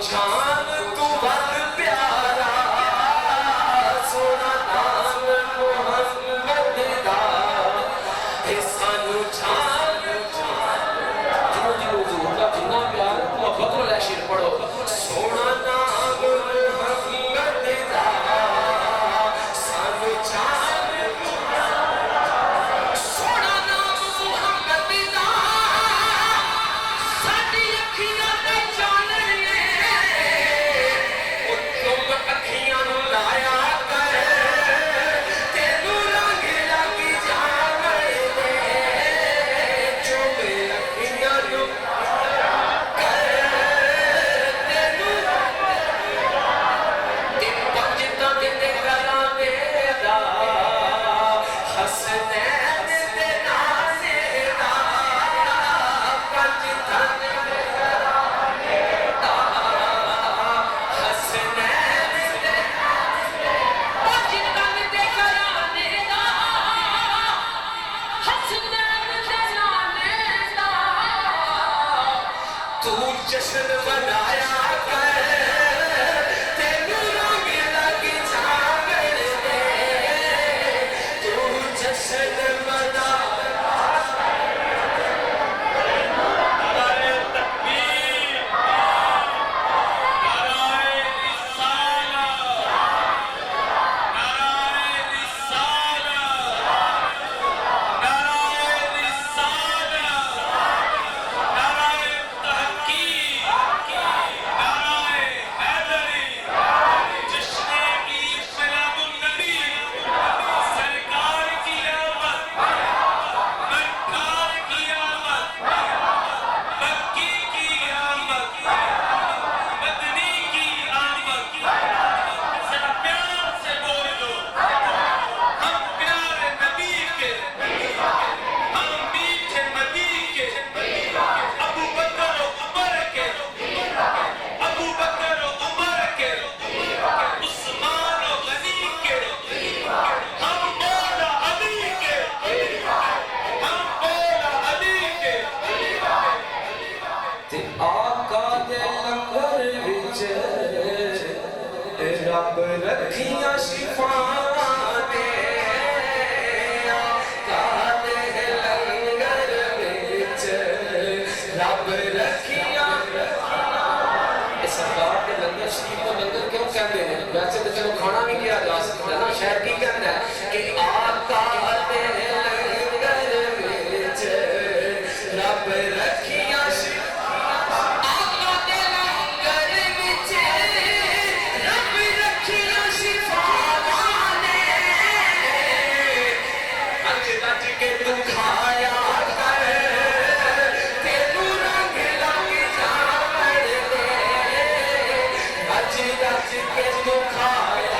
जान तू बद प्यारा सोना नाम मुहम्मद दा सानू जान जिन्हों दी हुजूर दा जिन्ना प्यार मोहब्बत वाला शेर पढ़ो सोना नाम मुहम्मद दा सानू जान सोना नाम मुहम्मद दा साडी अखियां ते चानने तुम अखियां नू लाया कर तेनू रंग लग जावे जो अखियां नू कर तेनू ते पंज दंद ते घराने दा हसनैन दे नाने दा पंज दंद ते घराने दा हसनैन दे पंज दंद ते घराने दा हसनैन दे नाने दा तू जश्न मनाया कर तेनू रंग लग जावे तू जश्न मना नाराए तकबीर, नाराए रिसालत, नाराए रिसालत, नाराए रिसालत, नाराए तहकीक, नाराए हैदरी, जश्न ईद मिलादुन नबी, सरकार की आमद, सरकार की आमद, मक्की की आमद, मदनी की आमद, जरा प्यार से बोल दो, हम प्यारे नबी के, हम मीठे मदी के, अबू बकर और उमर के, अबू बकर और उमर के, उस्मान और गनी के, हम मौला अली के, हम मौला अली के। ते आका दे लंगर विच रब रखियां शिफावां ने आका दे लंगर विच रब रखियां इस सरकार के लंगर शरीफ को लंगर क्यों कहते हैं वैसे तो चलो खाना भी किया जा सकता है ना शायद की कहता है कि आका दे लंगर विच रब रखियां आका दे लंगर विच रब रखियां शिफावां ने अज रज के तू खाया कर तेनू रंग लग जावे अज रज के तू खाया